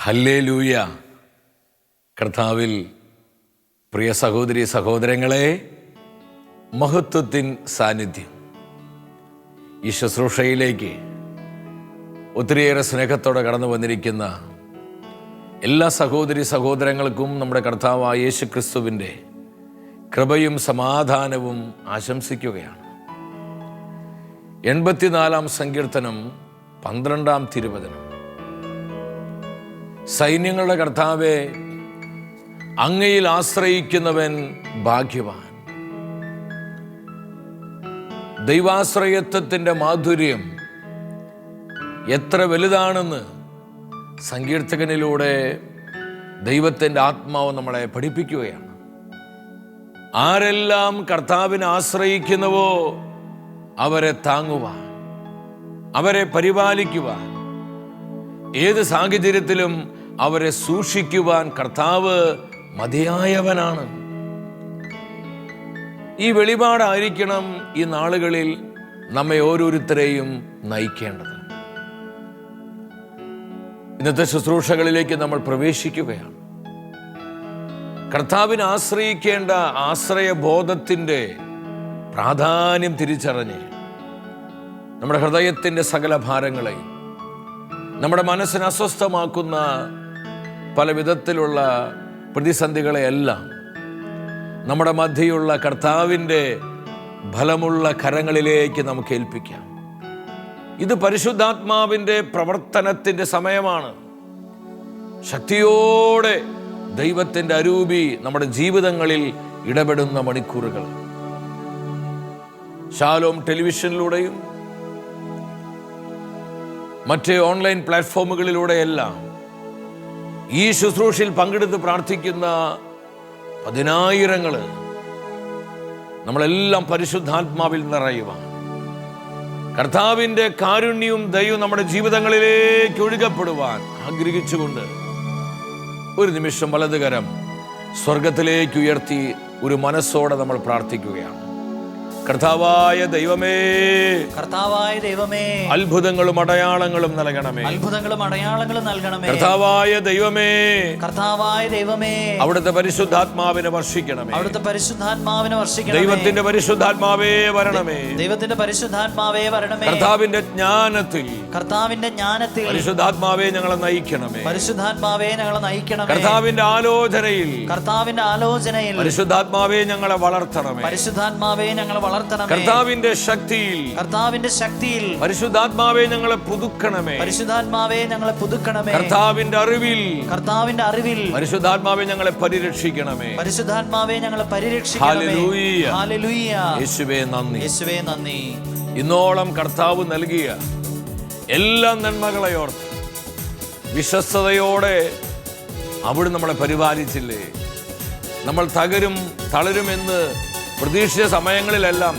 Hallelujah. കർത്താവിൽ പ്രിയ സഹോദരി സഹോദരങ്ങളെ, മഹത്വത്തിൻ സാന്നിധ്യം ഈ ശുശ്രൂഷയിലേക്ക് ഒത്തിരിയേറെ സ്നേഹത്തോടെ കടന്നു വന്നിരിക്കുന്ന എല്ലാ സഹോദരി സഹോദരങ്ങൾക്കും നമ്മുടെ കർത്താവായ യേശു ക്രിസ്തുവിൻ്റെ കൃപയും സമാധാനവും ആശംസിക്കുകയാണ്. 84 സങ്കീർത്തനം 12 തിരുവചനം. സൈന്യങ്ങളുടെ കർത്താവേ, അങ്ങയിൽ ആശ്രയിക്കുന്നവൻ ഭാഗ്യവാൻ. ദൈവാശ്രയത്വത്തിൻ്റെ മാധുര്യം എത്ര വലുതാണെന്ന് സങ്കീർത്തകനിലൂടെ ദൈവത്തിൻ്റെ ആത്മാവ് നമ്മളെ പഠിപ്പിക്കുകയാണ്. ആരെല്ലാം കർത്താവിനെ ആശ്രയിക്കുന്നുവോ അവരെ താങ്ങുവാൻ, അവരെ പരിപാലിക്കുവാൻ, ഏത് സാഹചര്യത്തിലും അവരെ സൂക്ഷിക്കുവാൻ കർത്താവ് മതിയായവനാണ്. ഈ വെളിപാടായിരിക്കണം ഈ നാളുകളിൽ നമ്മെ ഓരോരുത്തരെയും നയിക്കേണ്ടത്. ഇന്നത്തെ ശുശ്രൂഷകളിലേക്ക് നമ്മൾ പ്രവേശിക്കുകയാണ്. കർത്താവിനെ ആശ്രയിക്കേണ്ട ആശ്രയബോധത്തിൻ്റെ പ്രാധാന്യം തിരിച്ചറിഞ്ഞ് നമ്മുടെ ഹൃദയത്തിൻ്റെ സകല ഭാരങ്ങളെയും, നമ്മുടെ മനസ്സിനെ അസ്വസ്ഥമാക്കുന്ന പല വിധത്തിലുള്ള പ്രതിസന്ധികളെയെല്ലാം നമ്മുടെ മധ്യയുള്ള കർത്താവിൻ്റെ ഫലമുള്ള കരങ്ങളിലേക്ക് നമുക്ക് ഏൽപ്പിക്കാം. ഇത് പരിശുദ്ധാത്മാവിൻ്റെ പ്രവർത്തനത്തിൻ്റെ സമയമാണ്. ശക്തിയോടെ ദൈവത്തിൻ്റെ അരൂപി നമ്മുടെ ജീവിതങ്ങളിൽ ഇടപെടുന്ന മണിക്കൂറുകൾ. ഷാലോം ടെലിവിഷനിലൂടെയും മറ്റ് ഓൺലൈൻ പ്ലാറ്റ്ഫോമുകളിലൂടെയെല്ലാം ഈ ശുശ്രൂഷയിൽ പങ്കെടുത്ത് പ്രാർത്ഥിക്കുന്ന പതിനായിരങ്ങൾ നമ്മളെല്ലാം പരിശുദ്ധാത്മാവിൽ നിറയുവാൻ, കർത്താവിൻ്റെ കാരുണ്യവും ദയവും നമ്മുടെ ജീവിതങ്ങളിലേക്ക് ഒഴുകപ്പെടുവാൻ ആഗ്രഹിച്ചുകൊണ്ട് ഒരു നിമിഷം വലതുകരം സ്വർഗത്തിലേക്ക് ഉയർത്തി ഒരു മനസ്സോടെ നമ്മൾ പ്രാർത്ഥിക്കുകയാണ്. കർത്താവായ ദൈവമേ, കർത്താവായ ദൈവമേ, അത്ഭുതങ്ങളും അടയാളങ്ങളും നൽകണമേ, അത്ഭുതങ്ങളും അടയാളങ്ങളും നൽകണമേ. കർത്താവായ ദൈവമേ, കർത്താവായ ദൈവമേ, അവിടുത്തെ പരിശുദ്ധാത്മാവിനെ വർഷിക്കണമേ, അവിടുത്തെ പരിശുദ്ധാത്മാവിനെ വർഷിക്കണമേ. ദൈവത്തിന്റെ പരിശുദ്ധാത്മാവേ വരണമേ, ദൈവത്തിന്റെ പരിശുദ്ധാത്മാവേ വരണമേ. കർത്താവിന്റെ ജ്ഞാനത്തിൽ, കർത്താവിന്റെ ജ്ഞാനത്തിൽ പരിശുദ്ധാത്മാവേ ഞങ്ങളെ നയിക്കണമേ, പരിശുദ്ധാത്മാവേ ഞങ്ങളെ നയിക്കണമേ. കർത്താവിന്റെ ആലോചനയിൽ, കർത്താവിന്റെ ആലോചനയിൽ പരിശുദ്ധാത്മാവേ ഞങ്ങളെ വളർത്തണമേ, പരിശുദ്ധാത്മാവേ ഞങ്ങളെ വളർത്തണമേ. കർത്താവിന്റെ ശക്തിയിൽ, കർത്താവിന്റെ ശക്തിയിൽ പരിശുദ്ധാത്മാവേ ഞങ്ങളെ പുതുക്കണമേ, പരിശുദ്ധാത്മാവേ ഞങ്ങളെ പുതുക്കണമേ. കർത്താവിന്റെ അറിവിൽ, കർത്താവിന്റെ അറിവിൽ പരിശുദ്ധാത്മാവേ ഞങ്ങളെ പരിരക്ഷിക്കണമേ, പരിശുദ്ധാത്മാവേ ഞങ്ങളെ പരിരക്ഷിക്കണമേ. Hallelujah, hallelujah. യേശുവേ നന്ദി, യേശുവേ നന്ദി. ഇന്നോളം കർത്താവ് നൽകിയ എല്ലാ നന്മകളെ ഓർത്ത് വിശ്വസ്തയോടെ അവിടെ നമ്മളെ പരിപാലിച്ചില്ലേ. നമ്മൾ തകരും തളരുമെന്ന് പ്രതീക്ഷിച്ച സമയങ്ങളിലെല്ലാം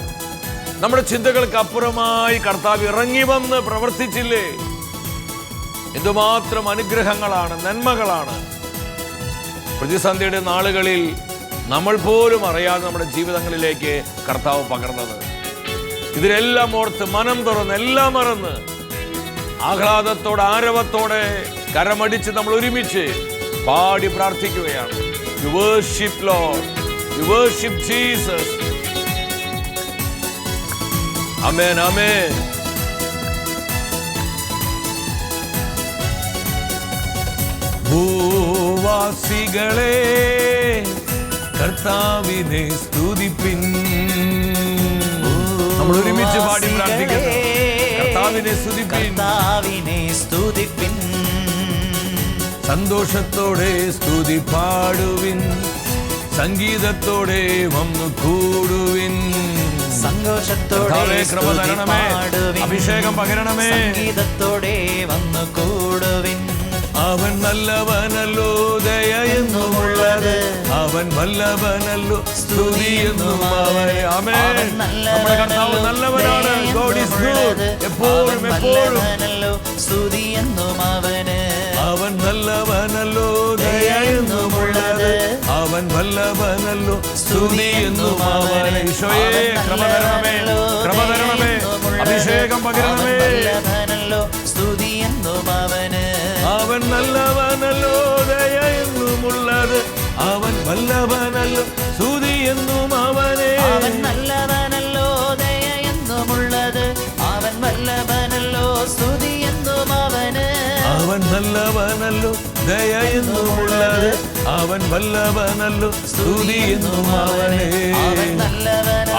നമ്മുടെ ചിന്തകൾക്ക് അപ്പുറമായി കർത്താവ് ഇറങ്ങി വന്ന് പ്രവർത്തിച്ചില്ലേ. എന്തുമാത്രം അനുഗ്രഹങ്ങളാണ്, നന്മകളാണ് പ്രതിസന്ധിയുടെ നാളുകളിൽ നമ്മൾ പോലും അറിയാതെ നമ്മുടെ ജീവിതങ്ങളിലേക്ക് കർത്താവ് പകർന്നത്. ഇതിനെല്ലാം ഓർത്ത് മനം തുറന്ന് എല്ലാം മറന്ന് ആഹ്ലാദത്തോടെ ആരവത്തോടെ കരമടിച്ച് നമ്മൾ ഒരുമിച്ച് പാടി പ്രാർത്ഥിക്കുകയാണ്. You worship Lord, you worship Jesus. Amen, amen. ഭൂവാസികളെ കർത്താവിനെ സ്തുതിപ്പിൻ. നമ്മൾ ഒരുമിച്ച് പാടി പ്രാർത്ഥിക്കുന്നു. കർത്താവിനെ സ്തുതിപ്പിൻ, കർത്താവിനെ സ്തുതിപ്പിൻ. സന്തോഷത്തോടെ സ്തുതി പാടുവിൻ, സംഗീതത്തോടെ വന്നു കൂടുവിൻ. സന്തോഷത്തോടെ കൃപ തരണമേ, അഭിഷേകം പകരണമേ, സംഗീതത്തോടെ വന്നു കൂടുവിൻ. അവൻ നല്ലവനല്ലോ, ദയയെന്നുമുള്ളത് അവൻ വല്ലവനല്ലോ, സ്തുതിയെന്നും അവനെ. ആമേൻ. നമ്മുടെ കർത്താവ് നല്ലവനാണ്. God is good. എപ്പോഴും എപ്പോഴും വല്ലഭനല്ലോ, സ്തുതി എന്നും അവനെ. ഈശോയെ കൃപ തരണമേ, കൃപ തരണമേ, അഭിഷേകം പകരണമേ. സ്തുതി എന്നും അവന്. അവൻ നല്ലവനല്ലോ, ദയ എന്നുമുള്ളത്. അവൻ വല്ലഭനല്ലോ, സ്തുതി എന്നും അവനെ. അവൻ നല്ലവനല്ലോ, ദയ എന്നുമുള്ളത്. അവൻ വല്ലഭനല്ലോ, സ്തുതി എന്നും അവന്. അവൻ നല്ലവനല്ലോ, ദയ എന്നുമുള്ളത്. അവൻ വല്ലഭനല്ലോ, സ്തുതി എന്നും അവനെ.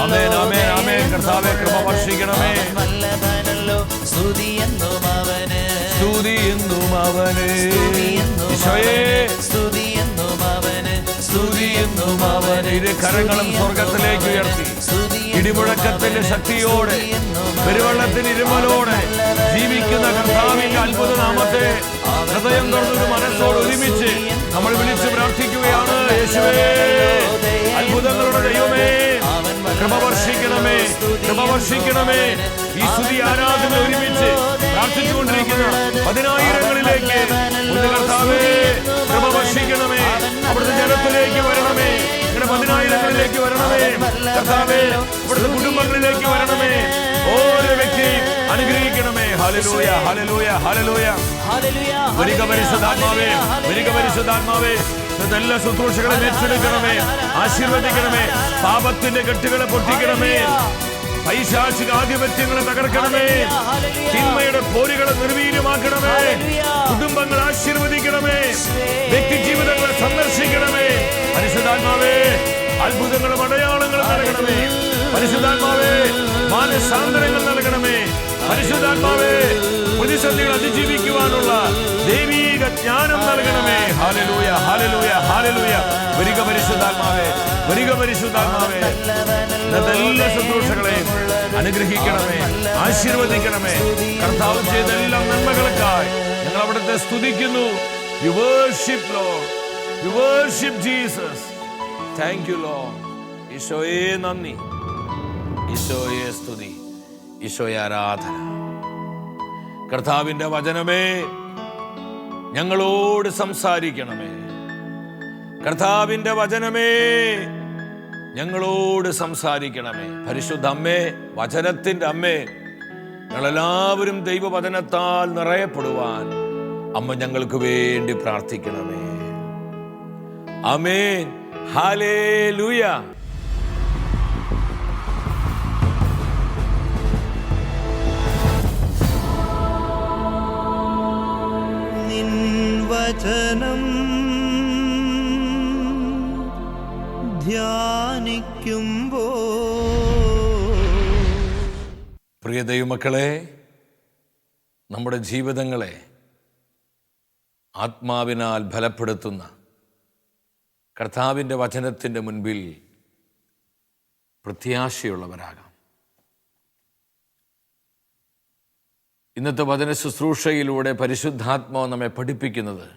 ആമേൻ, ആമേൻ, ആമേൻ. കർത്താവേ കൃപ വർഷിക്കണമേ. വല്ലഭനല്ലോ, സ്തുതി എന്നും അവന്. സ്തുതി എന്നും അവനെ. ഈശോയേ സ്തുതി എന്നും അവന്. സ്തുതി എന്നും അവനെ. ഇരു കരങ്ങളും സ്വർഗത്തിലേക്ക് ഉയർത്തി ഇടിമുഴക്കത്തിന്റെ ശക്തിയോടെ പെരുവെള്ളത്തിന് ഇരുമലോടെ ജീവിക്കുന്ന കർത്താവിന്റെ അത്ഭുത നാമത്തെ ഹൃദയം തുറന്നൊരു മനസ്സോട് ഒരുമിച്ച് നമ്മൾ വിളിച്ച് പ്രാർത്ഥിക്കുകയാണ്. യേശുവേ, അത്ഭുതങ്ങളുടെ ദൈവമേ, കൃപ വർഷിക്കണമേ, കൃപ വർഷിക്കണമേ. ഈ സ്തുതി ആരാധന ഒരുമിച്ച് പ്രാർത്ഥിച്ചുകൊണ്ടിരിക്കുന്ന പതിനായിരങ്ങളിലേക്ക് കർത്താവേ കൃപ വർഷിക്കണമേ. അവിടുത്തെ ജനത്തിലേക്ക് വരണമേ, ഇങ്ങനെ പതിനായിരങ്ങളിലേക്ക് വരണമേ. കർത്താവേ, ഇവിടുത്തെ കുടുംബങ്ങളിലേക്ക് വരണമേ. ഓരോ വ്യക്തിയും അനുഗ്രഹിക്കണമേ. Hallelujah, hallelujah, hallelujah. വരിക പരിശുദ്ധാത്മാവേ, വരിക പരിശുദ്ധാത്മാവേ. എല്ലാ ശുശ്രൂഷകളെ ഏറ്റെടുക്കണമേ, ആശീർവദിക്കണമേ. പാപത്തിന്റെ കെട്ടുകളെ പൊട്ടിക്കണമേ, പൈശാചിക ആധിപത്യങ്ങളെ തകർക്കണമേ, തിന്മയുടെ പോരുകളെ നിർവീര്യമാക്കണമേ. കുടുംബങ്ങൾ ആശീർവദിക്കണമേ, വ്യക്തി ജീവിതങ്ങളെ സന്ദർശിക്കണമേ. പരിശുദ്ധാത്മാവേ, അത്ഭുതങ്ങളും അടയാളങ്ങളും നൽകണമേ. പരിശുദ്ധാത്മാവേ, മാനസാന്തരങ്ങൾ നൽകണമേ. പരിശുദ്ധാത്മാവേ, പ്രതിസന്ധികൾ അതിജീവിക്കുവാനുള്ള ദൈവീക ജ്ഞാനം നൽകണമേ. Hallelujah, hallelujah, hallelujah. വരിക പരിശുദ്ധാത്മാവേ, വരിക പരിശുദ്ധാത്മാവേ. എല്ലാ ശുശ്രൂഷകളെയും അനുഗ്രഹിക്കണമേ, ആശീർവദിക്കണമേ. കർത്താവ് ചെയ്ത എല്ലാ നന്മകൾക്കായി ഞങ്ങൾ അവിടുത്തെ സ്തുതിക്കുന്നു. U worship Lord, U worship Jesus. Thank you Lord. ഈശോയെ നന്ദി, ഈശോയെ സ്തുതി, ഈശോയെ ആരാധന. കർത്താവിന്റെ വചനമേ, ഞങ്ങളോട് സംസാരിക്കണമേ. കർത്താവിന്റെ വചനമേ, ഞങ്ങളോട് സംസാരിക്കണമേ. പരിശുദ്ധ അമ്മേ, വചനത്തിന്റെ അമ്മേ, ഞങ്ങളെല്ലാവരും ദൈവവചനത്താൽ നിറയപ്പെടുവാൻ അമ്മ ഞങ്ങൾക്ക് വേണ്ടി പ്രാർത്ഥിക്കണമേ. ആമേൻ, ഹല്ലേലൂയ. നിൻ വചനം ധ്യാനിക്കുമ്പോ. പ്രിയ ദൈവമക്കളെ, നമ്മുടെ ജീവിതങ്ങളെ ആത്മാവിനാൽ ബലപ്പെടുത്തുന്ന കർത്താവിൻ്റെ വചനത്തിൻ്റെ മുൻപിൽ പ്രത്യാശയുള്ളവരാകാം. ഇന്നത്തെ വചന ശുശ്രൂഷയിലൂടെ പരിശുദ്ധാത്മാവ് നമ്മെ പഠിപ്പിക്കുന്നത്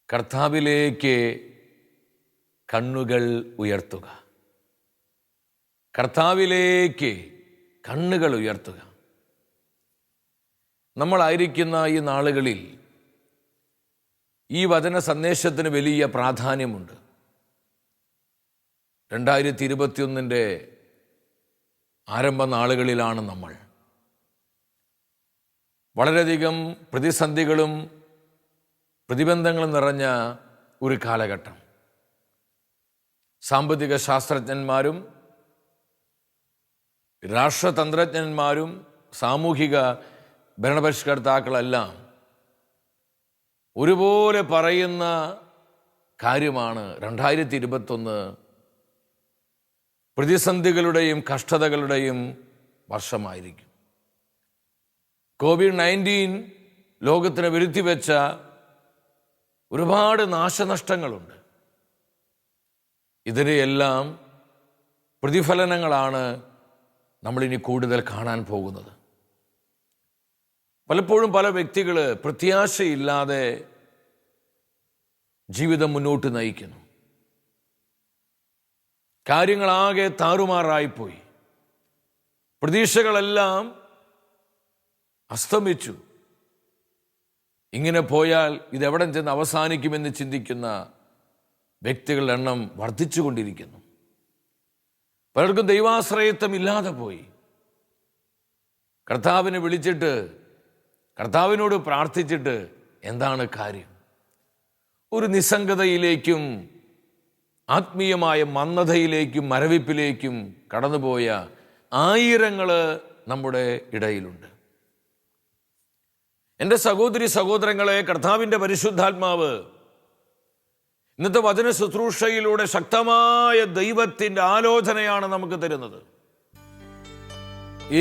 കർത്താവിലേക്ക് കണ്ണുകൾ ഉയർത്തുക, കർത്താവിലേക്ക് കണ്ണുകൾ ഉയർത്തുക. നമ്മളായിരിക്കുന്ന ഈ നാളുകളിൽ ഈ വചന സന്ദേശത്തിന് വലിയ പ്രാധാന്യമുണ്ട്. 2021 ആരംഭ നാളുകളിലാണ് നമ്മൾ. വളരെയധികം പ്രതിസന്ധികളും പ്രതിബന്ധങ്ങളും നിറഞ്ഞ ഒരു കാലഘട്ടം. സാമ്പത്തിക ശാസ്ത്രജ്ഞന്മാരും രാഷ്ട്രതന്ത്രജ്ഞന്മാരും സാമൂഹിക ഭരണപരിഷ്കർത്താക്കളെല്ലാം ഒരുപോലെ പറയുന്ന കാര്യമാണ് 2021 പ്രതിസന്ധികളുടെയും കഷ്ടതകളുടെയും വർഷമായിരിക്കും. COVID-19 ലോകത്തിന് വരുത്തിവെച്ച ഒരുപാട് നാശനഷ്ടങ്ങളുണ്ട്. ഇതിനെയെല്ലാം പ്രതിഫലനങ്ങളാണ് നമ്മളിനി കൂടുതൽ കാണാൻ പോകുന്നത്. പലപ്പോഴും പല വ്യക്തികൾ പ്രത്യാശയില്ലാതെ ജീവിതം മുന്നോട്ട് നയിക്കുന്നു. കാര്യങ്ങളാകെ താറുമാറായിപ്പോയി. പ്രതീക്ഷകളെല്ലാം അസ്തമിച്ചു. ഇങ്ങനെ പോയാൽ ഇതെവിടെ ചെന്ന് അവസാനിക്കുമെന്ന് ചിന്തിക്കുന്ന വ്യക്തികളുടെ എണ്ണം വർദ്ധിച്ചുകൊണ്ടിരിക്കുന്നു. പലർക്കും ദൈവാശ്രയത്വം ഇല്ലാതെ പോയി. കർത്താവിനെ വിളിച്ചിട്ട്, കർത്താവിനോട് പ്രാർത്ഥിച്ചിട്ട് എന്താണ് കാര്യം? ഒരു നിസ്സംഗതയിലേക്കും ആത്മീയമായ മന്ദതയിലേക്കും മരവിപ്പിലേക്കും കടന്നുപോയ ആയിരങ്ങൾ നമ്മുടെ ഇടയിലുണ്ട്. എൻ്റെ സഹോദരി സഹോദരങ്ങളെ, കർത്താവിൻ്റെ പരിശുദ്ധാത്മാവ് ഇന്നത്തെ വചന ശുശ്രൂഷയിലൂടെ ശക്തമായ ദൈവത്തിൻ്റെ ആലോചനയാണ് നമുക്ക് തരുന്നത്.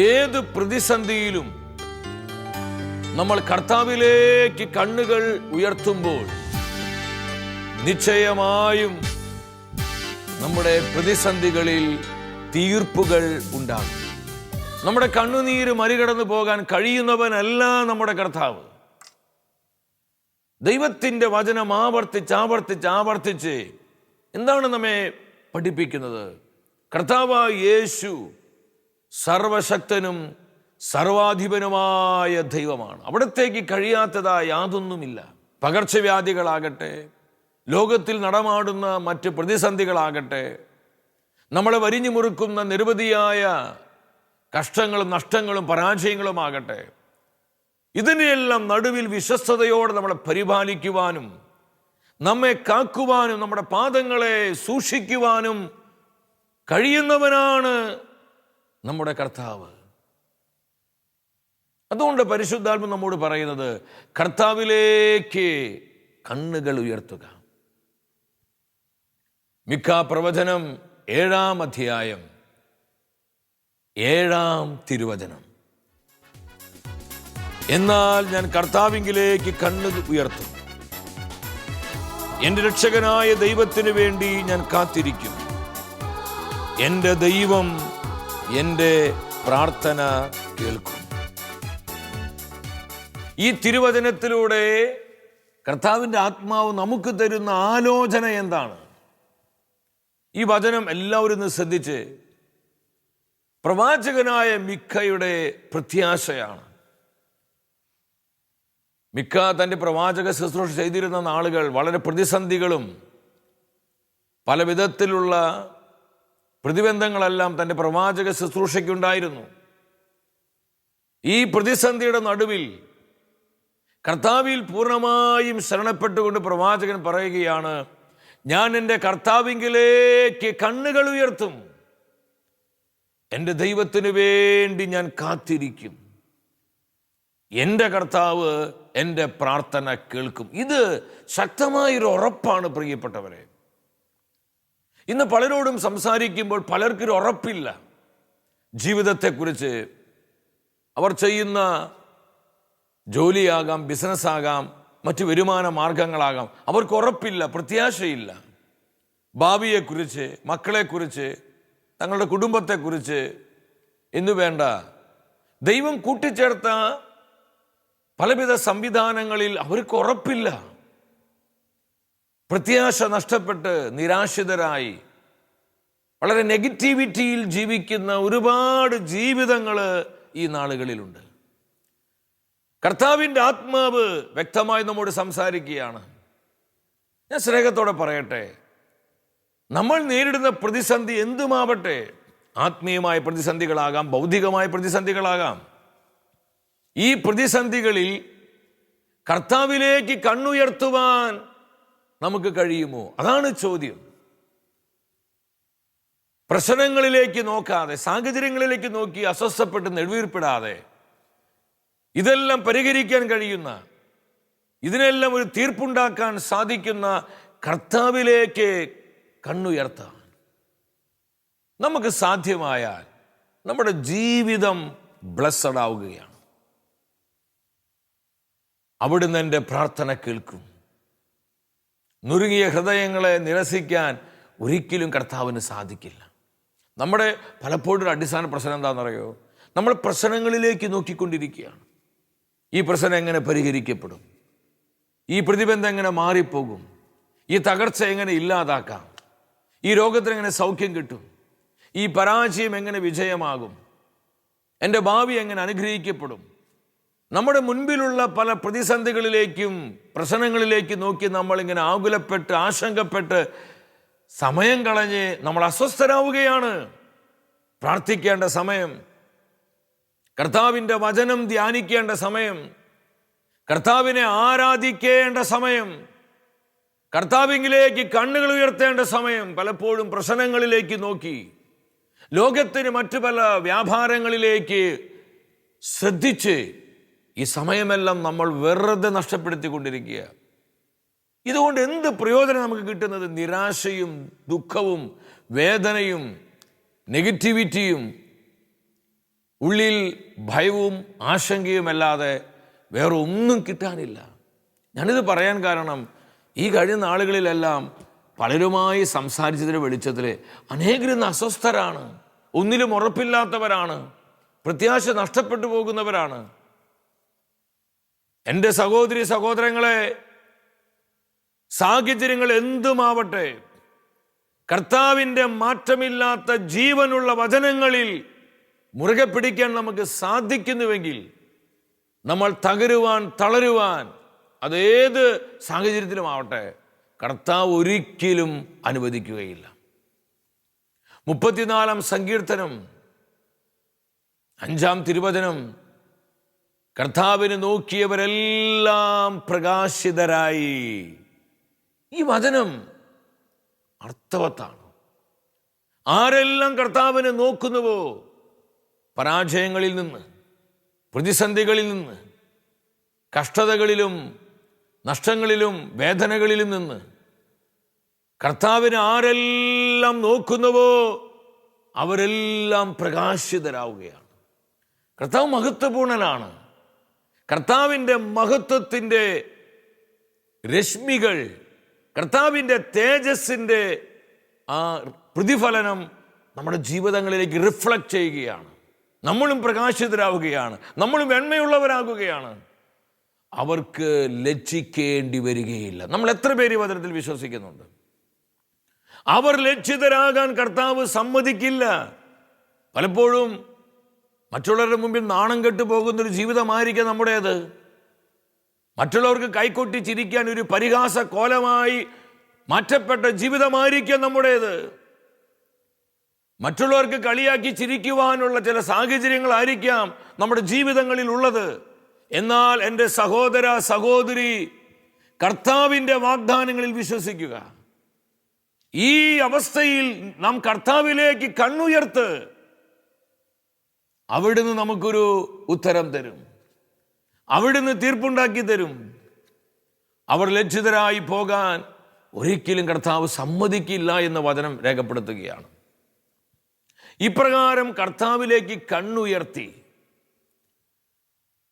ഏത് പ്രതിസന്ധിയിലും നമ്മൾ കർത്താവിലേക്ക് കണ്ണുകൾ ഉയർത്തുമ്പോൾ നിശ്ചയമായും നമ്മുടെ പ്രതിസന്ധികളിൽ തീർപ്പുകൾ ഉണ്ടാകും. നമ്മുടെ കണ്ണുനീര് മറികടന്നു പോകാൻ കഴിയുന്നവനല്ല നമ്മുടെ കർത്താവ്. ദൈവത്തിൻ്റെ വചനം ആവർത്തിച്ച് എന്താണ് നമ്മെ പഠിപ്പിക്കുന്നത്? കർത്താവായ യേശു സർവശക്തനും സർവാധിപനുമായ ദൈവമാണ്. അവിടത്തേക്ക് കഴിയാത്തതായ യാതൊന്നുമില്ല. പകർച്ചവ്യാധികളാകട്ടെ, ലോകത്തിൽ നടമാടുന്ന മറ്റ് പ്രതിസന്ധികളാകട്ടെ, നമ്മളെ വരിഞ്ഞു മുറുക്കുന്ന നിരവധിയായ കഷ്ടങ്ങളും നഷ്ടങ്ങളും പരാജയങ്ങളുമാകട്ടെ, ഇതിനെല്ലാം നടുവിൽ വിശ്വസ്തയോടെ നമ്മളെ പരിപാലിക്കുവാനും നമ്മെ കാക്കുവാനും നമ്മുടെ പാദങ്ങളെ സൂക്ഷിക്കുവാനും കഴിയുന്നവനാണ് നമ്മുടെ കർത്താവ്. അതുകൊണ്ട് പരിശുദ്ധാത്മ നമ്മോട് പറയുന്നത് കർത്താവിലേക്ക് കണ്ണുകൾ ഉയർത്തുക. മിക്ക പ്രവചനം 7-ാം അധ്യായം 7-ാം തിരുവചനം. എന്നാൽ ഞാൻ കർത്താവിങ്കിലേക്ക് കണ്ണുകൾ ഉയർത്തും, എൻ്റെ രക്ഷകനായ ദൈവത്തിനു വേണ്ടി ഞാൻ കാത്തിരിക്കും. എൻ്റെ ദൈവം എൻ്റെ പ്രാർത്ഥന കേൾക്കും. ഈ തിരുവചനത്തിലൂടെ കർത്താവിൻ്റെ ആത്മാവ് നമുക്ക് തരുന്ന ആലോചന എന്താണ്? ഈ വചനം എല്ലാവരും ഒന്ന് ശ്രദ്ധിച്ച്. പ്രവാചകനായ മിക്കയുടെ പ്രത്യാശയാണ്. മിക്ക തൻ്റെ പ്രവാചക ശുശ്രൂഷ ചെയ്തിരുന്ന നാളുകൾ വളരെ പ്രതിസന്ധികളും പല വിധത്തിലുള്ള പ്രതിബന്ധങ്ങളെല്ലാം തൻ്റെ പ്രവാചക ശുശ്രൂഷയ്ക്കുണ്ടായിരുന്നു. ഈ പ്രതിസന്ധിയുടെ നടുവിൽ കർത്താവിൽ പൂർണ്ണമായും ശരണപ്പെട്ടുകൊണ്ട് പ്രവാചകൻ പറയുകയാണ്, ഞാൻ എൻ്റെ കർത്താവിങ്കിലേക്ക് കണ്ണുകൾ ഉയർത്തും, എൻ്റെ ദൈവത്തിനു വേണ്ടി ഞാൻ കാത്തിരിക്കും, എൻ്റെ കർത്താവ് എൻ്റെ പ്രാർത്ഥന കേൾക്കും. ഇത് ശക്തമായൊരു ഉറപ്പാണ് പ്രിയപ്പെട്ടവരെ. ഇന്ന് പലരോടും സംസാരിക്കുമ്പോൾ പലർക്കൊരു ഉറപ്പില്ല ജീവിതത്തെക്കുറിച്ച്. അവർ ചെയ്യുന്ന ജോലിയാകാം, ബിസിനസ്സാകാം, മറ്റു വരുമാന മാർഗങ്ങളാകാം. അവർക്ക് ഉറപ്പില്ല, പ്രത്യാശയില്ല. ഭാവിയെക്കുറിച്ച്, മക്കളെക്കുറിച്ച്, തങ്ങളുടെ കുടുംബത്തെക്കുറിച്ച് എന്നു വേണ്ട, ദൈവം കൂട്ടിച്ചേർത്ത പലവിധ സംവിധാനങ്ങളിൽ അവർക്ക് ഉറപ്പില്ല. പ്രത്യാശ നഷ്ടപ്പെട്ട് നിരാശിതരായി വളരെ നെഗറ്റിവിറ്റിയിൽ ജീവിക്കുന്ന ഒരുപാട് ജീവിതങ്ങൾ ഈ നാളുകളിലുണ്ട്. കർത്താവിൻ്റെ ആത്മാവ് വ്യക്തമായി നമ്മോട് സംസാരിക്കുകയാണ്. ഞാൻ സ്നേഹത്തോടെ പറയട്ടെ, നമ്മൾ നേരിടുന്ന പ്രതിസന്ധി എന്തുമാവട്ടെ, ആത്മീയമായ പ്രതിസന്ധികളാകാം, ഭൗതികമായ പ്രതിസന്ധികളാകാം, ഈ പ്രതിസന്ധികളിൽ കർത്താവിലേക്ക് കണ്ണുയർത്തുവാൻ നമുക്ക് കഴിയുമോ? അതാണ് ചോദ്യം. പ്രശ്നങ്ങളിലേക്ക് നോക്കാതെ, സാഹചര്യങ്ങളിലേക്ക് നോക്കി അസ്വസ്ഥപ്പെട്ട് നെടുവീർപ്പിടാതെ, ഇതെല്ലാം പരിഹരിക്കാൻ കഴിയുന്ന, ഇതിനെല്ലാം ഒരു തീർപ്പുണ്ടാക്കാൻ സാധിക്കുന്ന കർത്താവിലേക്ക് കണ്ണുയർത്താൻ നമുക്ക് സാധ്യമായാൽ നമ്മുടെ ജീവിതം ബ്ലെസ്സഡ് ആവുകയാണ്. അവിടുന്ന് എൻ്റെ പ്രാർത്ഥന കേൾക്കും. നുറുങ്ങിയ ഹൃദയങ്ങളെ നിരസിക്കാൻ ഒരിക്കലും കർത്താവിന് സാധിക്കില്ല. നമ്മുടെ പലപ്പോഴും ഒരു അടിസ്ഥാന പ്രശ്നം എന്താണെന്നറിയോ? നമ്മൾ പ്രശ്നങ്ങളിലേക്ക് നോക്കിക്കൊണ്ടിരിക്കുകയാണ്. ഈ പ്രശ്നം എങ്ങനെ പരിഹരിക്കപ്പെടും? ഈ പ്രതിബന്ധം എങ്ങനെ മാറിപ്പോകും? ഈ തകർച്ച എങ്ങനെ ഇല്ലാതാക്കാം? ഈ രോഗത്തിന് എങ്ങനെ സൗഖ്യം കിട്ടും? ഈ പരാജയം എങ്ങനെ വിജയമാകും? എൻ്റെ ഭാവി എങ്ങനെ അനുഗ്രഹിക്കപ്പെടും? നമ്മുടെ മുൻപിലുള്ള പല പ്രതിസന്ധികളിലേക്കും പ്രശ്നങ്ങളിലേക്കും നോക്കി നമ്മളിങ്ങനെ ആകുലപ്പെട്ട് ആശങ്കപ്പെട്ട് സമയം കളഞ്ഞ് നമ്മൾ അസ്വസ്ഥരാവുകയാണ്. പ്രാർത്ഥിക്കേണ്ട സമയം, കർത്താവിൻ്റെ വചനം ധ്യാനിക്കേണ്ട സമയം, കർത്താവിനെ ആരാധിക്കേണ്ട സമയം, കർത്താവിലേക്ക് കണ്ണുകൾ ഉയർത്തേണ്ട സമയം പലപ്പോഴും പ്രശ്നങ്ങളിലേക്ക് നോക്കി ലോകത്തിന് മറ്റു പല വ്യാപാരങ്ങളിലേക്ക് ശ്രദ്ധിച്ച് ഈ സമയമെല്ലാം നമ്മൾ വെറുതെ നഷ്ടപ്പെടുത്തിക്കൊണ്ടിരിക്കുക. ഇതുകൊണ്ട് എന്ത് പ്രയോജനം നമുക്ക് കിട്ടുന്നത്? നിരാശയും ദുഃഖവും വേദനയും നെഗറ്റിവിറ്റിയും ഉള്ളിൽ ഭയവും ആശങ്കയുമല്ലാതെ വേറെ ഒന്നും കിട്ടാനില്ല. ഞാനിത് പറയാൻ കാരണം ഈ കഴിഞ്ഞ നാളുകളിലെല്ലാം പലരുമായി സംസാരിച്ചതിൻ്റെ വെളിച്ചത്തിൽ അനേകരും അസ്വസ്ഥരാണ്, ഒന്നിലും ഉറപ്പില്ലാത്തവരാണ്, പ്രത്യാശ നഷ്ടപ്പെട്ടു പോകുന്നവരാണ്. എൻ്റെ സഹോദരി സഹോദരങ്ങളെ, സാഹചര്യങ്ങൾ എന്തുമാവട്ടെ, കർത്താവിൻ്റെ മാറ്റമില്ലാത്ത ജീവനുള്ള വചനങ്ങളിൽ മുറുകെ പിടിക്കാൻ നമുക്ക് സാധിക്കുന്നുവെങ്കിൽ നമ്മൾ തളരുവാൻ അതേത് സാഹചര്യത്തിലും ആവട്ടെ കർത്താവ് ഒരിക്കലും അനുവദിക്കുകയില്ല. 34 സങ്കീർത്തനം 5 തിരുവചനം, കർത്താവിനെ നോക്കിയവരെല്ലാം പ്രകാശിതരായി. ഈ വചനം അർത്ഥവത്താണ്. ആരെല്ലാം കർത്താവിനെ നോക്കുന്നുവോ പരാജയങ്ങളിൽ നിന്ന്, പ്രതിസന്ധികളിൽ നിന്ന്, കഷ്ടതകളിലും നഷ്ടങ്ങളിലും വേദനകളിലും നിന്ന് കർത്താവിനെ ആരെല്ലാം നോക്കുന്നുവോ അവരെല്ലാം പ്രകാശിതരാവുകയാണ്. കർത്താവ് മഹത്വപൂർണനാണ്. കർത്താവിൻ്റെ മഹത്വത്തിൻ്റെ രശ്മികൾ, കർത്താവിൻ്റെ തേജസ്സിൻ്റെ ആ പ്രതിഫലനം നമ്മുടെ ജീവിതങ്ങളിലേക്ക് റിഫ്ലക്റ്റ് ചെയ്യുകയാണ്. നമ്മളും പ്രകാശിതരാവുകയാണ്, നമ്മളും വെണ്മയുള്ളവരാകുകയാണ്. അവർക്ക് ലജ്ജിക്കേണ്ടി വരികയില്ല. നമ്മൾ എത്ര പേര് ഈ വചനത്തിൽ വിശ്വസിക്കുന്നുണ്ട്? അവർ ലജ്ജിതരാകാൻ കർത്താവ് സമ്മതിക്കില്ല. പലപ്പോഴും മറ്റുള്ളവരുടെ മുമ്പിൽ നാണം കെട്ടു പോകുന്നൊരു ജീവിതമായിരിക്കും നമ്മുടേത്. മറ്റുള്ളവർക്ക് കൈകൊട്ടി ചിരിക്കാൻ ഒരു പരിഹാസ കോലമായി മാറ്റപ്പെട്ട ജീവിതമായിരിക്കും നമ്മുടേത്. മറ്റുള്ളവർക്ക് കളിയാക്കി ചിരിക്കുവാനുള്ള ചില സാഹചര്യങ്ങളായിരിക്കാം നമ്മുടെ ജീവിതങ്ങളിൽ ഉള്ളത്. എന്നാൽ എൻ്റെ സഹോദര സഹോദരി, കർത്താവിൻ്റെ വാഗ്ദാനങ്ങളിൽ വിശ്വസിക്കുക. ഈ അവസ്ഥയിൽ നാം കർത്താവിലേക്ക് കണ്ണുയർത്ത്, അവിടുന്ന് നമുക്കൊരു ഉത്തരം തരും, അവിടുന്ന് തീർപ്പുണ്ടാക്കി തരും. അവർ ലജ്ജിതരായി പോകാൻ ഒരിക്കലും കർത്താവ് സമ്മതിക്കില്ല എന്ന വചനം രേഖപ്പെടുത്തുകയാണ്. ഇപ്രകാരം കർത്താവിലേക്ക് കണ്ണുയർത്തി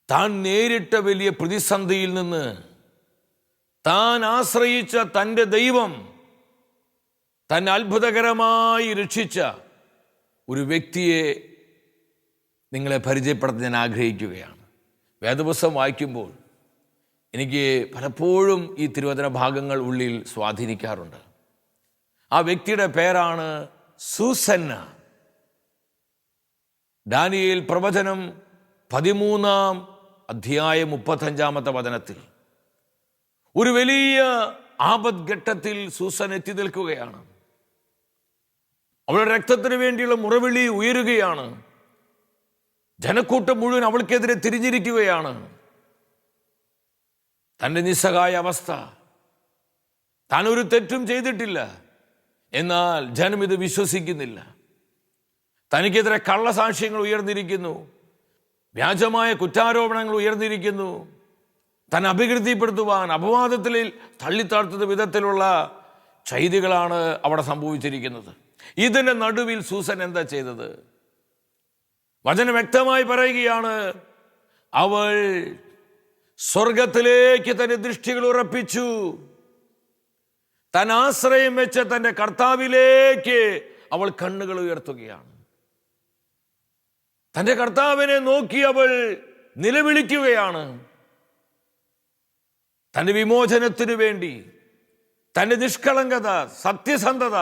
താൻ നേരിട്ട വലിയ പ്രതിസന്ധിയിൽ നിന്ന് താൻ ആശ്രയിച്ച തൻ്റെ ദൈവം തന്നെ അത്ഭുതകരമായി രക്ഷിച്ച ഒരു വ്യക്തിയെ നിങ്ങളെ പരിചയപ്പെടുത്താൻ ഞാൻ ആഗ്രഹിക്കുകയാണ്. വേദപുസ്തകം വായിക്കുമ്പോൾ എനിക്ക് പലപ്പോഴും ഈ തിരുവചന ഭാഗങ്ങൾ ഉള്ളിൽ സ്വാധീനിക്കാറുണ്ട്. ആ വ്യക്തിയുടെ പേരാണ് സൂസന്ന. ദാനിയേൽ പ്രവചനം 13-ാം അധ്യായം 35-ാമത്തെ വചനത്തിൽ ഒരു വലിയ ആപദ്ഘട്ടത്തിൽ സൂസൻ എത്തി നിൽക്കുകയാണ്. അവളുടെ രക്തത്തിന് വേണ്ടിയുള്ള മുറവിളി ഉയരുകയാണ്. ജനക്കൂട്ടം മുഴുവൻ അവൾക്കെതിരെ തിരിഞ്ഞിരിക്കുകയാണ്. തൻ്റെ നിസ്സഹായ അവസ്ഥ, താൻ ഒരു തെറ്റും ചെയ്തിട്ടില്ല, എന്നാൽ ജനം ഇത് വിശ്വസിക്കുന്നില്ല. തനിക്കെതിരെ കള്ളസാക്ഷ്യങ്ങൾ ഉയർന്നിരിക്കുന്നു, വ്യാജമായ കുറ്റാരോപണങ്ങൾ ഉയർന്നിരിക്കുന്നു. തന്നെ അപകീർത്തിപ്പെടുത്തുവാൻ, അപവാദത്തിൽ തള്ളിത്താഴ്ത്തുന്ന വിധത്തിലുള്ള ചെയ്തികളാണ് അവിടെ സംഭവിച്ചിരിക്കുന്നത്. ഇതിൻ്റെ നടുവിൽ സൂസൻ എന്താ ചെയ്തത്? വചനം വ്യക്തമായി പറയുകയാണ്, അവൾ സ്വർഗത്തിലേക്ക് തന്റെ ദൃഷ്ടികൾ ഉറപ്പിച്ചു. താൻ ആശ്രയം വെച്ച തന്റെ കർത്താവിലേക്ക് അവൾ കണ്ണുകൾ ഉയർത്തുകയാണ്. തന്റെ കർത്താവിനെ നോക്കി അവൾ നിലവിളിക്കുകയാണ്. തന്റെ വിമോചനത്തിനു വേണ്ടി, തന്റെ നിഷ്കളങ്കത, സത്യസന്ധത,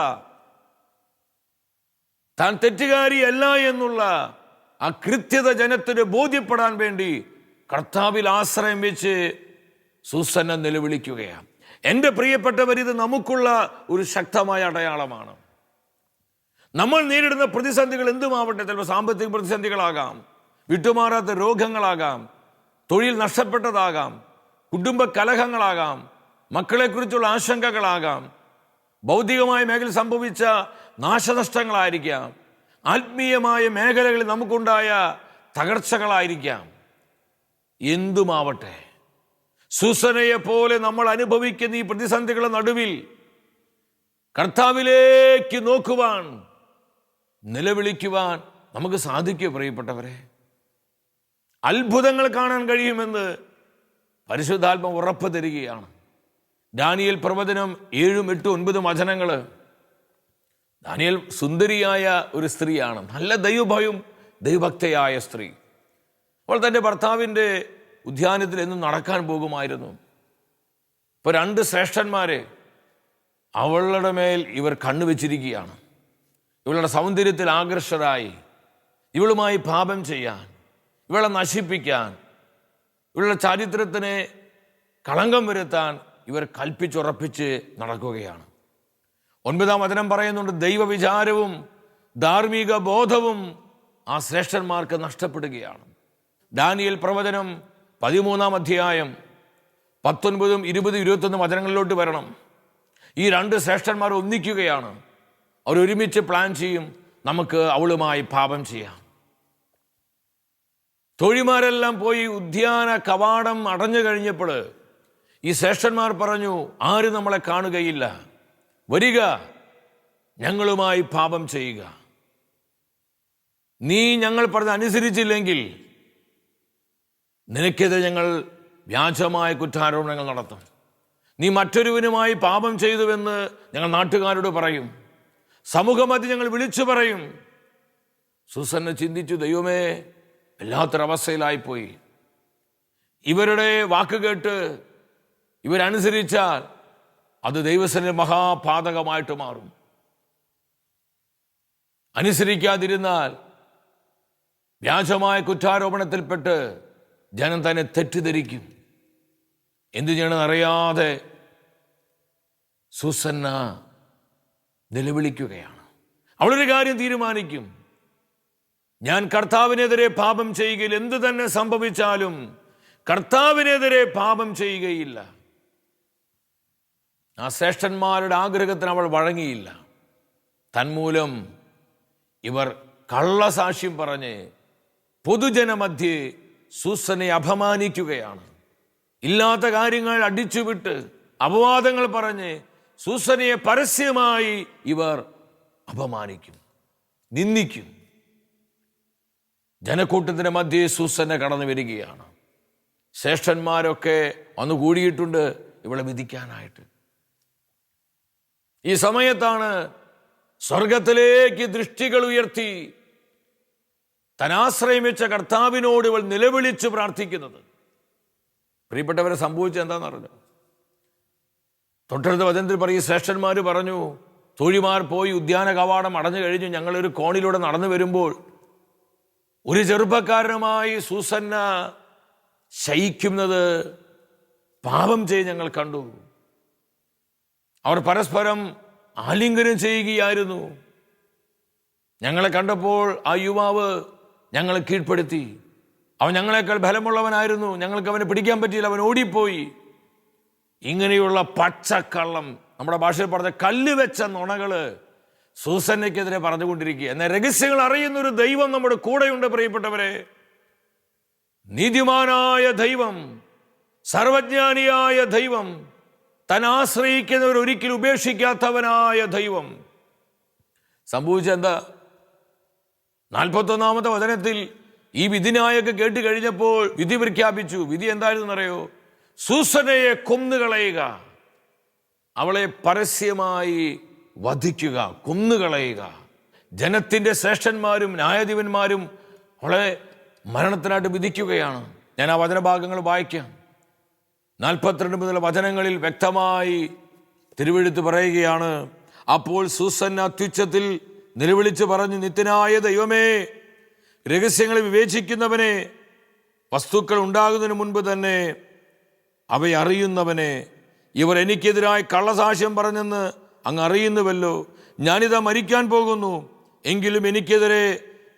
താൻ തെറ്റുകാരിയല്ല എന്നുള്ള ആ കൃത്യത ജനത്തിന് ബോധ്യപ്പെടാൻ വേണ്ടി കർത്താവിൽ ആശ്രയം വെച്ച് സൂസന്ന നിലവിളിക്കുകയാണ്. എൻ്റെ പ്രിയപ്പെട്ടവർ, ഇത് നമുക്കുള്ള ഒരു ശക്തമായ അടയാളമാണ്. നമ്മൾ നേരിടുന്ന പ്രതിസന്ധികൾ എന്തുമാവട്ടെ, ചിലപ്പോൾ സാമ്പത്തിക പ്രതിസന്ധികളാകാം, വിട്ടുമാറാത്ത രോഗങ്ങളാകാം, തൊഴിൽ നഷ്ടപ്പെട്ടതാകാം, കുടുംബ കലഹങ്ങളാകാം, മക്കളെക്കുറിച്ചുള്ള ആശങ്കകളാകാം, ഭൗതികമായ മേഖല സംഭവിച്ച നാശനഷ്ടങ്ങളായിരിക്കാം, ആത്മീയമായ മേഖലകളിൽ നമുക്കുണ്ടായ തകർച്ചകളായിരിക്കാം. എന്തുമാവട്ടെ, സൂസനയെ പോലെ നമ്മൾ അനുഭവിക്കുന്ന ഈ പ്രതിസന്ധികളുടെ നടുവിൽ കർത്താവിലേക്ക് നോക്കുവാൻ, നിലവിളിക്കുവാൻ നമുക്ക് സാധിക്കും. പ്രിയപ്പെട്ടവരെ, അത്ഭുതങ്ങൾ കാണാൻ കഴിയുമെന്ന് പരിശുദ്ധാത്മ ഉറപ്പ് തരികയാണ്. ദാനിയേൽ പ്രവചനം 7, 8, 9 വചനങ്ങൾ. ദാനിയേൽ സുന്ദരിയായ ഒരു സ്ത്രീയാണ്, നല്ല ദൈവഭയം, ദൈവഭക്തയായ സ്ത്രീ. അവൾ തൻ്റെ ഭർത്താവിൻ്റെ ഉദ്യാനത്തിൽ എന്നും നടക്കാൻ പോകുമായിരുന്നു. ഇപ്പോൾ 2 ശ്രേഷ്ഠന്മാരെ അവളുടെ മേൽ ഇവർ കണ്ണുവെച്ചിരിക്കുകയാണ്. ഇവളുടെ സൗന്ദര്യത്തിൽ ആകർഷരായി ഇവളുമായി പാപം ചെയ്യാൻ, ഇവളെ നശിപ്പിക്കാൻ, ഇവളുടെ ചരിത്രത്തിന് കളങ്കം വരുത്താൻ ഇവർ കൽപ്പിച്ചുറപ്പിച്ച് നടക്കുകയാണ്. 9-ാം വചനം പറയുന്നുണ്ട്, ദൈവവിചാരവും ധാർമ്മിക ബോധവും ആ ശ്രേഷ്ഠന്മാർക്ക് നഷ്ടപ്പെടുകയാണ്. ദാനിയേൽ പ്രവചനം 13-ാം അധ്യായം 19, 20, 21 വചനങ്ങളിലോട്ട് വരണം. ഈ 2 ശ്രേഷ്ഠന്മാർ ഒന്നിക്കുകയാണ്. അവർ ഒരുമിച്ച് പ്ലാൻ ചെയ്യും, നമുക്ക് അവളുമായി പാപം ചെയ്യാം. തോഴിമാരെല്ലാം പോയി ഉദ്യാന കവാടം അടഞ്ഞു കഴിഞ്ഞപ്പോൾ ഈ ശ്രേഷ്ഠന്മാർ പറഞ്ഞു, ആരും നമ്മളെ കാണുകയില്ല, വരിക, ഞങ്ങളുമായി പാപം ചെയ്യുക. നീ ഞങ്ങൾ പറഞ്ഞ അനുസരിച്ചില്ലെങ്കിൽ നിനക്കെതിരെ ഞങ്ങൾ വ്യാജമായ കുറ്റാരോപണങ്ങൾ നടത്തും. നീ മറ്റൊരുവനുമായി പാപം ചെയ്തുവെന്ന് ഞങ്ങൾ നാട്ടുകാരോട് പറയും, സമൂഹമധ്യ ഞങ്ങൾ വിളിച്ചു പറയും. സൂസന്ന ചിന്തിച്ചു, ദൈവമേ, വല്ലാത്തൊരവസ്ഥയിലായിപ്പോയി. ഇവരുടെ വാക്ക് കേട്ട് ഇവരനുസരിച്ചാൽ അത് ദൈവസന്നിധിയിൽ മഹാപാതകമായിട്ട് മാറും. അനുസരിക്കാതിരുന്നാൽ വ്യാജമായ കുറ്റാരോപണത്തിൽപ്പെട്ട് ജനം തന്നെ തെറ്റിദ്ധരിക്കും. എന്തു ചെയ്യണമെന്നറിയാതെ സൂസന്ന നിലവിളിക്കുകയാണ്. അവളൊരു കാര്യം തീരുമാനിക്കും, ഞാൻ കർത്താവിനെതിരെ പാപം ചെയ്യുകയിൽ എന്തു തന്നെ സംഭവിച്ചാലും കർത്താവിനെതിരെ പാപം ചെയ്യുകയില്ല. ആ ശ്രേഷ്ഠന്മാരുടെ ആഗ്രഹത്തിന് അവൾ വഴങ്ങിയില്ല. തന്മൂലം ഇവർ കള്ളസാക്ഷ്യം പറഞ്ഞ് പൊതുജനമധ്യേ സൂസനെ അപമാനിക്കുകയാണ്. ഇല്ലാത്ത കാര്യങ്ങൾ അടിച്ചുവിട്ട് അപവാദങ്ങൾ പറഞ്ഞ് സൂസനയെ പരസ്യമായി ഇവർ അപമാനിക്കും, നിന്ദിക്കും. ജനക്കൂട്ടത്തിന്റെ മധ്യേ സൂസന കടന്നു വരികയാണ്. ശ്രേഷ്ഠന്മാരൊക്കെ വന്നു കൂടിയിട്ടുണ്ട് ഇവളെ വിധിക്കാനായിട്ട്. ഈ സമയത്താണ് സ്വർഗത്തിലേക്ക് ദൃഷ്ടികൾ ഉയർത്തി തനാശ്രയം വെച്ച കർത്താവിനോട് ഇവൾ നിലവിളിച്ച് പ്രാർത്ഥിക്കുന്നത്. പ്രിയപ്പെട്ടവരെ, സംഭവിച്ചത് എന്താണെന്നറിഞ്ഞു? തൊട്ടടുത്ത വചനത്തിൽ പറയും, ശ്രേഷ്ഠന്മാർ പറഞ്ഞു, തോഴിമാർ പോയി ഉദ്യാന കവാടം അടഞ്ഞു കഴിഞ്ഞു. ഞങ്ങളൊരു കോണിലൂടെ നടന്നു വരുമ്പോൾ ഒരു ചെറുപ്പക്കാരനുമായി സൂസന്ന ശയിക്കുന്നത് പാപം ചെയ്ത് ഞങ്ങൾ കണ്ടു. അവർ പരസ്പരം ആലിംഗനം ചെയ്യുകയായിരുന്നു. ഞങ്ങളെ കണ്ടപ്പോൾ ആ യുവാവ് ഞങ്ങളെ കീഴ്പ്പെടുത്തി. അവൻ ഞങ്ങളെക്കാൾ ബലമുള്ളവനായിരുന്നു. ഞങ്ങൾക്ക് അവനെ പിടിക്കാൻ പറ്റിയില്ല, അവൻ ഓടിപ്പോയി. ഇങ്ങനെയുള്ള പച്ചക്കള്ളം, നമ്മുടെ ഭാഷയിൽ പറഞ്ഞ കല്ല് വെച്ച നുണകള് സൂസന്നയ്ക്കെതിരെ പറഞ്ഞുകൊണ്ടിരിക്കുക. എന്നാൽ രഹസ്യങ്ങൾ അറിയുന്നൊരു ദൈവം നമ്മുടെ കൂടെയുണ്ട്. പ്രിയപ്പെട്ടവരെ, നീതിമാനായ ദൈവം, സർവജ്ഞാനിയായ ദൈവം, താൻ ആശ്രയിക്കുന്നവർ ഒരിക്കലും ഉപേക്ഷിക്കാത്തവനായ ദൈവം. സംഭവിച്ചെന്താ? 41-ാമത്തെ വചനത്തിൽ ഈ വിധിനായൊക്കെ കേട്ട് കഴിഞ്ഞപ്പോൾ വിധി പ്രഖ്യാപിച്ചു. വിധി എന്തായിരുന്നു അറിയോ? സൂസനയെ കൊന്നുകളയുക, അവളെ പരസ്യമായി വധിക്കുക, കൊന്നുകളയുക. ജനത്തിന്റെ ശ്രേഷ്ഠന്മാരും ന്യായാധിപന്മാരും അവളെ മരണത്തിനായിട്ട് വിധിക്കുകയാണ്. ഞാൻ ആ വചനഭാഗങ്ങൾ വായിക്കാം. 42 മുതൽ വചനങ്ങളിൽ വ്യക്തമായി തിരുവെഴുത്ത് പറയുകയാണ്, അപ്പോൾ സൂസന്ന അത്യുച്ചത്തിൽ നിലവിളിച്ച് പറഞ്ഞു, നിത്യനായ ദൈവമേ, രഹസ്യങ്ങളെ വിവേചിക്കുന്നവനെ, വസ്തുക്കൾ ഉണ്ടാകുന്നതിന് മുൻപ് തന്നെ അവയെ അറിയുന്നവനെ, ഇവർ എനിക്കെതിരായി കള്ളസാക്ഷ്യം പറഞ്ഞെന്ന് അങ്ങ് അറിയുന്നുവല്ലോ. ഞാനിതാ മരിക്കാൻ പോകുന്നു. എങ്കിലും എനിക്കെതിരെ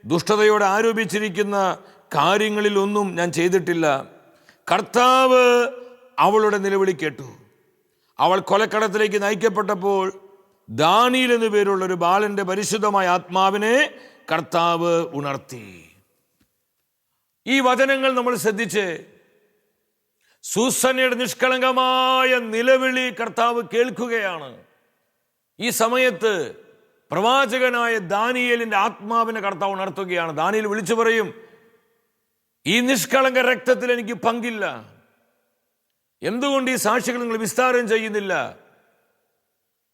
ദുഷ്ടതയോടെ ആരോപിച്ചിരിക്കുന്ന കാര്യങ്ങളിലൊന്നും ഞാൻ ചെയ്തിട്ടില്ല. കർത്താവ് അവളുടെ നിലവിളി കേട്ടു. അവൾ കൊലക്കടത്തിലേക്ക് നയിക്കപ്പെട്ടപ്പോൾ ദാനിയേൽ എന്നു പേരുള്ള ഒരു ബാലന്റെ പരിശുദ്ധമായ ആത്മാവിനെ കർത്താവ് ഉണർത്തി. ഈ വചനങ്ങൾ നമ്മൾ ശ്രദ്ധിച്ച്, സൂസന്നയുടെ നിഷ്കളങ്കമായ നിലവിളി കർത്താവ് കേൾക്കുകയാണ്. ഈ സമയത്ത് പ്രവാചകനായ ദാനിയേലിന്റെ ആത്മാവിനെ കർത്താവ് ഉണർത്തുകയാണ്. ദാനിയേൽ വിളിച്ചു പറയും, ഈ നിഷ്കളങ്ക രക്തത്തിൽ എനിക്ക് പങ്കില്ല. എന്തുകൊണ്ട് ഈ സാക്ഷികൾ നിങ്ങൾ വിസ്താരം ചെയ്യുന്നില്ല?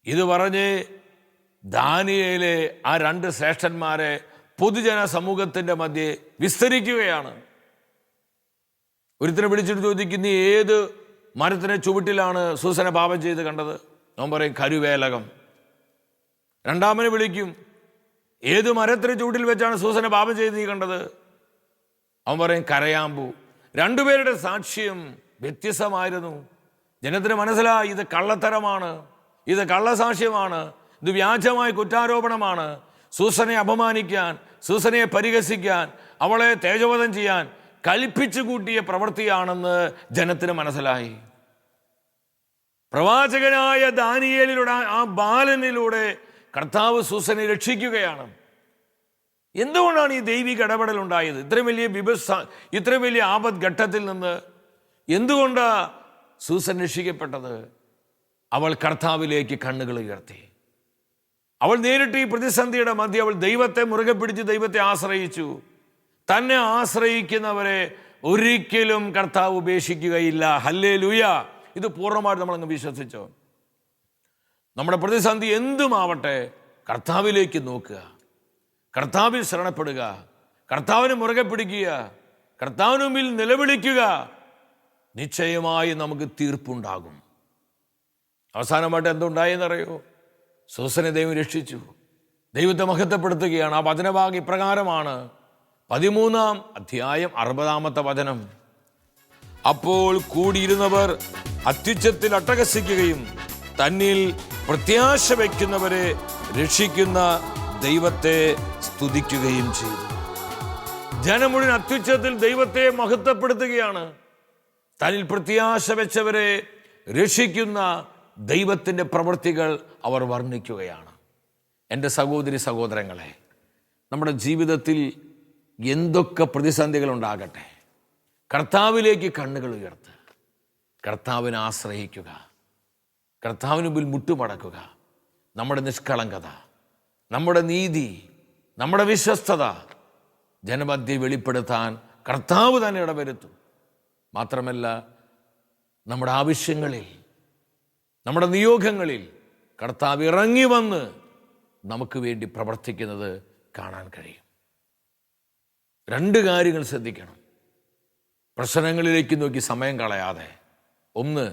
ഇത് പറഞ്ഞ് ദാനിയേലെ ആ 2 ശ്രേഷ്ഠന്മാരെ പൊതുജന സമൂഹത്തിന്റെ മധ്യേ വിസ്തരിക്കുകയാണ്. ഒരുത്തിനെ വിളിച്ചിട്ട് ചോദിക്കും, നീ ഏത് മരത്തിനെ ചുവട്ടിലാണ് സൂസനെ പാപം ചെയ്ത് കണ്ടത്? അവൻ പറയും, കരുവേലകം. രണ്ടാമനെ വിളിക്കും, ഏത് മരത്തിന് ചുവട്ടിൽ വെച്ചാണ് സൂസനെ പാപം ചെയ്ത് നീ കണ്ടത്? അവൻ പറയും, കരയാമ്പൂ. 2 പേരുടെ സാക്ഷ്യം വ്യത്യസ്തമായിരുന്നു. ജനത്തിന് മനസ്സിലായി, ഇത് കള്ളത്തരമാണ്, ഇത് കള്ളസാക്ഷ്യമാണ്, ഇത് വ്യാജമായ കുറ്റാരോപണമാണ്. സൂസനെ അപമാനിക്കാൻ, സൂസനയെ പരിഹസിക്കാൻ, അവളെ തേജോവധം ചെയ്യാൻ കൽപ്പിച്ചു കൂട്ടിയ പ്രവൃത്തിയാണെന്ന് ജനത്തിന് മനസ്സിലായി. പ്രവാചകനായ ദാനിയേലിലൂടെ, ആ ബാലനിലൂടെ കർത്താവ് സൂസനെ രക്ഷിക്കുകയാണ്. എന്തുകൊണ്ടാണ് ഈ ദൈവിക ഇടപെടൽ ഉണ്ടായത്? ഇത്രയും വലിയ ആപത് ഘട്ടത്തിൽ നിന്ന് എന്തുകൊണ്ടാണ് സൂസൻ രക്ഷിക്കപ്പെട്ടത്? അവൾ കർത്താവിലേക്ക് കണ്ണുകൾ ഉയർത്തി. അവൾ നേരിട്ട് ഈ പ്രതിസന്ധിയുടെ മധ്യ അവൾ ദൈവത്തെ മുറുകെ പിടിച്ച് ദൈവത്തെ ആശ്രയിച്ചു. തന്നെ ആശ്രയിക്കുന്നവരെ ഒരിക്കലും കർത്താവ് ഉപേക്ഷിക്കുകയില്ല. ഹല്ലേലൂയ. ഇത് പൂർണ്ണമായിട്ട് നമ്മളങ്ങ് വിശ്വസിച്ചോ? നമ്മുടെ പ്രതിസന്ധി എന്തുമാവട്ടെ, കർത്താവിലേക്ക് നോക്കുക, കർത്താവിൽ ശരണപ്പെടുക, കർത്താവിനെ മുറുകെ പിടിക്കുക, കർത്താവിന് മുമ്പിൽ നിലവിളിക്കുക. നിശ്ചയമായി നമുക്ക് തീർപ്പുണ്ടാകും. അവസാനമായിട്ട് എന്തുണ്ടായെന്നറിയോ? സൂസനെ ദൈവം രക്ഷിച്ചു, ദൈവത്തെ മഹത്വപ്പെടുത്തുകയാണ്. ആ വചനഭാഗം ഇപ്രകാരമാണ്, 13-ാം അധ്യായം 60-ാമത്തെ വചനം. അപ്പോൾ കൂടിയിരുന്നവർ അത്യുച്ചത്തിൽ അട്ടഹസിക്കുകയും തന്നിൽ പ്രത്യാശ വയ്ക്കുന്നവരെ രക്ഷിക്കുന്ന ദൈവത്തെ സ്തുതിക്കുകയും ചെയ്തു. ജനം മുഴുവൻ അത്യുച്ചത്തിൽ ദൈവത്തെ മഹത്വപ്പെടുത്തുകയാണ്. തന്നിൽ പ്രത്യാശ വെച്ചവരെ രക്ഷിക്കുന്ന ദൈവത്തിൻ്റെ പ്രവൃത്തികൾ അവർ വർണ്ണിക്കുകയാണ്. എൻ്റെ സഹോദരി സഹോദരങ്ങളെ, നമ്മുടെ ജീവിതത്തിൽ എന്തൊക്കെ പ്രതിസന്ധികൾ ഉണ്ടാകട്ടെ, കർത്താവിലേക്ക് കണ്ണുകൾ ഉയർത്തുക, കർത്താവിനെ ആശ്രയിക്കുക, കർത്താവിന് മുമ്പിൽ മുട്ടുമടക്കുക. നമ്മുടെ നിഷ്കളങ്കത, നമ്മുടെ നീതി, നമ്മുടെ വിശ്വസ്തത ജനമധ്യേ വെളിപ്പെടുത്താൻ കർത്താവ് തന്നെ ഇടവരുത്തും. മാത്രമല്ല, നമ്മുടെ ആവശ്യങ്ങളിൽ, നമ്മുടെ നിയോഗങ്ങളിൽ കർത്താവ് ഇറങ്ങി വന്ന് നമുക്ക് വേണ്ടി പ്രവർത്തിക്കുന്നത് കാണാൻ കഴിയും. 2 കാര്യങ്ങൾ ശ്രദ്ധിക്കണം. പ്രശ്നങ്ങളിലേക്ക് നോക്കി സമയം കളയാതെ, 1,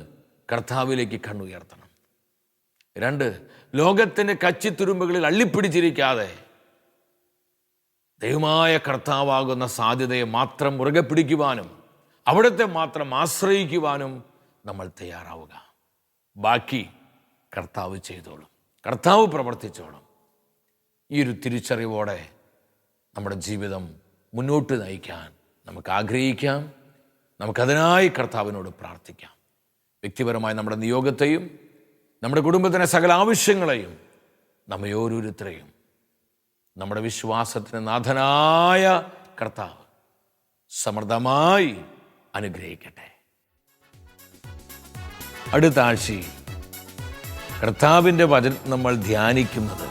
കർത്താവിലേക്ക് കണ്ണുയർത്തണം. 2, ലോകത്തിൻ്റെ കച്ചിത്തുരുമ്പുകളിൽ അള്ളിപ്പിടിച്ചിരിക്കാതെ ദൈവമായ കർത്താവാകുന്ന സാധ്യതയെ മാത്രം മുറുകെ പിടിക്കുവാനും അവിടുത്തെ മാത്രം ആശ്രയിക്കുവാനും നമ്മൾ തയ്യാറാവുക. ബാക്കി കർത്താവ് ചെയ്തോളും, കർത്താവ് പ്രവർത്തിച്ചോളും. ഈ ഒരു തിരിച്ചറിവോടെ നമ്മുടെ ജീവിതം മുന്നോട്ട് നയിക്കാൻ നമുക്ക് ആഗ്രഹിക്കാം. നമുക്കതിനായി കർത്താവിനോട് പ്രാർത്ഥിക്കാം. വ്യക്തിപരമായി നമ്മുടെ നിയോഗത്തെയും നമ്മുടെ കുടുംബത്തിൻ്റെ സകല ആവശ്യങ്ങളെയും നമ്മെ ഓരോരുത്തരെയും നമ്മുടെ വിശ്വാസത്തിന് നാഥനായ കർത്താവ് സമൃദ്ധമായി അനുഗ്രഹിക്കട്ടെ. അടുത്ത ആഴ്ചയിൽ കർത്താവിൻ്റെ വചനം നമ്മൾ ധ്യാനിക്കുന്നത്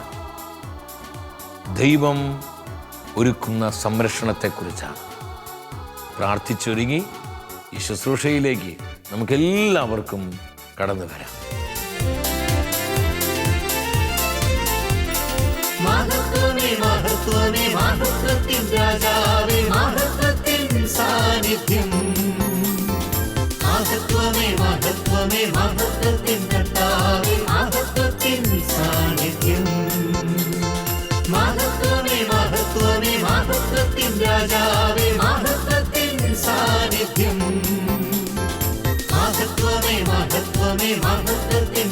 ദൈവം ഒരുക്കുന്ന സംരക്ഷണത്തെക്കുറിച്ചാണ്. പ്രാർത്ഥിച്ചൊരുങ്ങി ഈ ശുശ്രൂഷയിലേക്ക് നമുക്കെല്ലാവർക്കും കടന്നു വരാം. മഹത്വമേ മഹത്വമേ മഹത്വത്തിൻ രാജാവേ, മഹത്വത്തിൻ സാന്നിധ്യം. മഹത്വമേ മഹത്വമേ മഹത്വത്തിൻ കർത്താവേ, മഹത്വത്തിൻ സാന്നിധ്യം. മഹത്വമേ മഹത്വമേ മഹത്വത്തിൻ രാജാവേ, മഹത്വത്തിൻ സാന്നിധ്യം. മഹത്വമേ മഹത്വമേ മഹത്വമേ മഹത്വത്തിൻ